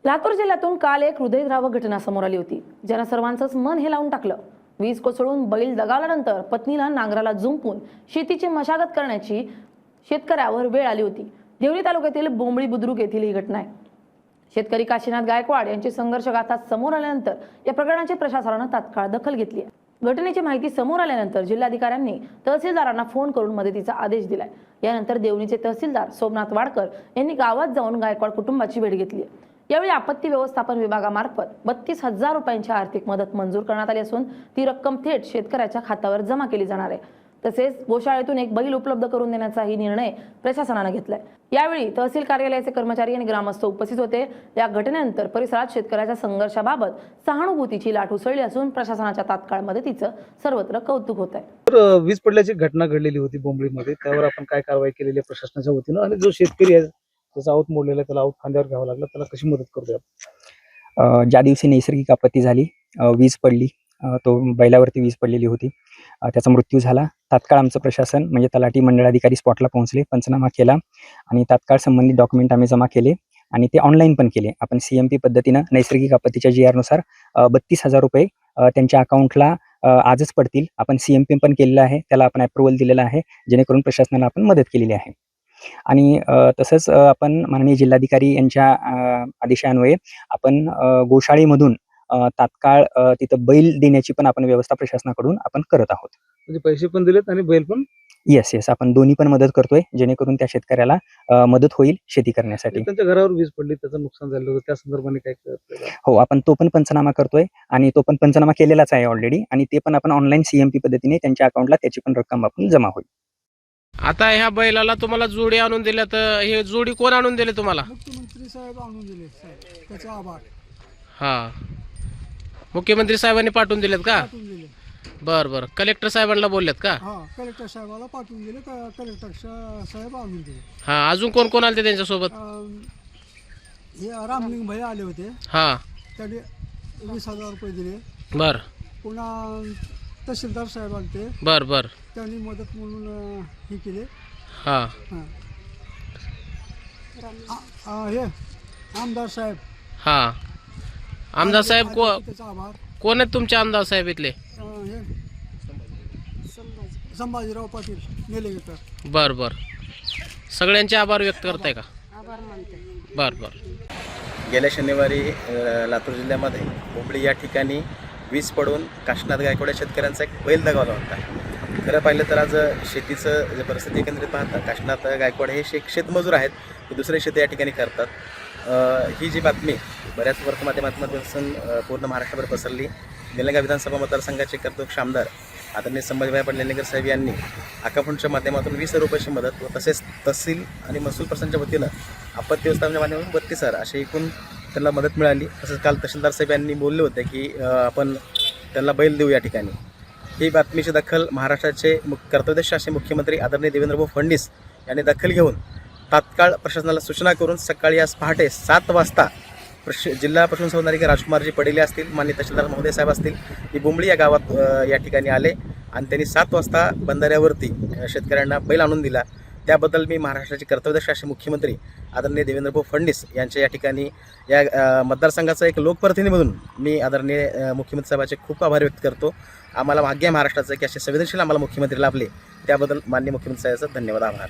लातूर जिल्ह्यातून काल एक हृदयद्रावक घटना समोर आली होती, ज्यानं सर्वांचंच मन हेलावून टाकलं। वीज कोसळून बैल दगावल्यानंतर पत्नीला नांगराला जुंपून शेतीची मशागत करण्याची शेतकऱ्यावर वेळ आली होती। देवळी तालुक्यातील बोंबळी बुद्रुक येथील ही घटना आहे। शेतकरी काशीनाथ गायकवाड यांची संघर्ष गाथा समोर आल्यानंतर या प्रकरणाची प्रशासनाने तात्काळ दखल घेतली आहे। घटनेची माहिती समोर आल्यानंतर जिल्हाधिकाऱ्यांनी तहसीलदारांना फोन करून मदतीचा आदेश दिलाय। यानंतर देवणीचे तहसीलदार सोमनाथ वाडकर यांनी गावात जाऊन गायकवाड कुटुंबाची भेट घेतली आहे। यावेळी आपत्ती व्यवस्थापन विभागामार्फत 32,000 रुपयांची आर्थिक मदत मंजूर करण्यात आली असून ती रक्कम थेट शेतकऱ्याच्या खात्यावर जमा केली जाणार आहे। तसेच गोशाळेतून एक बैल उपलब्ध करून देण्याचाही निर्णय प्रशासनाने घेतलाय। यावेळी तहसील कार्यालयाचे कर्मचारी आणि ग्रामस्थ उपस्थित होते। या घटनेनंतर परिसरात शेतकऱ्याच्या संघर्षाबाबत सहानुभूतीची लाट उसळली असून प्रशासनाच्या तात्काळ मदतीचं सर्वत्र कौतुक होत आहे। तर वीज पडल्याची घटना घडलेली होती बोंबळीमध्ये, त्यावर आपण काय कारवाई केलेली आहे प्रशासनाच्या वतीनं, आणि जो शेतकरी आहे त्याचा आऊत मोडलेला त्याला आऊत खांद्यावर घ्यावं लागलं, त्याला कशी मदत करूया? ज्या दिवशी नैसर्गिक आपत्ती झाली, वीज पडली, तो बैलावरती वीज पडलेली होती, त्याचा मृत्यू झाला। तात्काळ आमचं प्रशासन म्हणजे तलाठी मंडळाधिकारी स्पॉटला पोहोचले, पंचनामा केला आणि तात्काळ संबंधित डॉक्युमेंट आम्ही जमा केले आणि ते ऑनलाईन पण केले। आपण CMP पद्धतीनं नैसर्गिक आपत्तीच्या GR नुसार 32,000 रुपये त्यांच्या अकाउंटला आजच पडतील। आपण CMP पण केलेलं आहे, त्याला आपण अप्रुव्हल दिलेलं आहे, जेणेकरून प्रशासनाला आपण मदत केलेली आहे। आणि तसंच आपण माननीय जिल्हाधिकारी यांच्या आदेशान्वये आपण गोशाळेमधून तात्काळ तिथं बैल देण्याची पण आपण व्यवस्था प्रशासनाकडून आपण करत आहोत। म्हणजे पैसे पण दिलेत आणि बैल पण? येस, आपण दोन्ही पण मदत करतोय, जेणेकरून त्या शेतकऱ्याला मदत होईल शेती करण्यासाठी। त्यांच्या घरावर वीज पडली, त्याचं नुकसान झालं होतं, त्या संदर्भाने काय करतोय? हो, आपण तो पण पंचनामा करतोय आणि तो पण पंचनामा केलेलाच आहे ऑलरेडी, आणि ते पण आपण ऑनलाईन CMP पद्धतीने त्यांच्या अकाउंटला त्याची पण रक्कम आपण जमा होईल। आता ह्या बैलाला तुम्हाला जोडी आणून दिल्या, तर हे जोडी कोण आणून दिले तुम्हाला? मुख्यमंत्री साहेब आणून दिले साहेब, त्याचा आभार। हा, मुख्यमंत्री साहेबांनी पाठवून दिलेत का? पाठवून दिले। बर बर, कलेक्टर साहेबांना बोललेत का? हा, कलेक्टर साहेबाला पाठवून दिले, कलेक्टर साहेब आणून दिले। हा, अजून कोण कोण आले त्यांच्यासोबत? हे रामलिंग भाई आले होते, हा, त्याने 20,000 रुपये दिले। बर, पुन्हा तहसीलदार साहेब आले, बर बर, त्यांनी मदत म्हणून हे केले। हा, हे आमदार साहेब, हा, आमदार साहेब त्याचा आभार। कोण आहेत तुमचे आमदार साहेब इथले? हे संभाजीराव पाटील नेलेकर। बर बर, सगळ्यांचे आभार व्यक्त करताय का? बर बर। गेल्या शनिवारी लातूर जिल्ह्यामध्ये बोंबळी या ठिकाणी वीज पडून काशीनाथ गायकवाड शेतकऱ्यांचा एक बैल दगावला होता। खरं पाहिलं तर आज शेतीचं जे परिस्थिती एकंदरीत पाहता, काशीनाथ गायकवाड हे शेतमजूर आहेत, ते दुसरे शेती या ठिकाणी करतात। ही जी बातमी बऱ्याच वर्तमाध्यमातून पूर्ण महाराष्ट्रभर पसरली। निलंगा विधानसभा मतदारसंघाचे कर्तृत्व आमदार आदरणीय संभाजीभाई पाटील साहेब यांनी अकाउंटच्या माध्यमातून 20,000 रुपयाची मदत व तसेच तहसील आणि महसूल प्रशासनाच्या वतीनं आपत्ती व्यवस्थापनाच्या माध्यमातून 32,000 अशी एकूण त्यांना मदत मिळाली। तसंच काल तहसीलदार साहेब यांनी बोलले होते की आपण त्यांना बैल देऊ या ठिकाणी। ही बातमीची दखल महाराष्ट्राचे कर्तव्यदक्ष असे मुख्यमंत्री आदरणीय देवेंद्र फडणवीस यांनी दखल घेऊन तात्काळ प्रशासनाला सूचना करून सकाळी आज पहाटे 7 वाजता जिल्हा पशुसंवर्धनाधिकारी राजकुमारजी पडेले असतील, माननीय तहसीलदार महोदय साहेब असतील, ही बोंबळी या गावात या ठिकाणी आले आणि त्यांनी 7 वाजता बंधाऱ्यावरती शेतकऱ्यांना बैल आणून दिला। त्याबद्दल मी महाराष्ट्राचे कर्तव्यदक्ष असे मुख्यमंत्री आदरणीय देवेंद्र फडणवीस यांच्या या ठिकाणी या मतदारसंघाचा एक लोकप्रतिनिधी म्हणून मी आदरणीय मुख्यमंत्री साहेबांचे खूप आभार व्यक्त करतो। आम्हाला भाग्य आहे महाराष्ट्राचं की असे संवेदनशील आम्हाला मुख्यमंत्री लाभले, त्याबद्दल माननीय मुख्यमंत्री साहेबांचा धन्यवाद, आभार।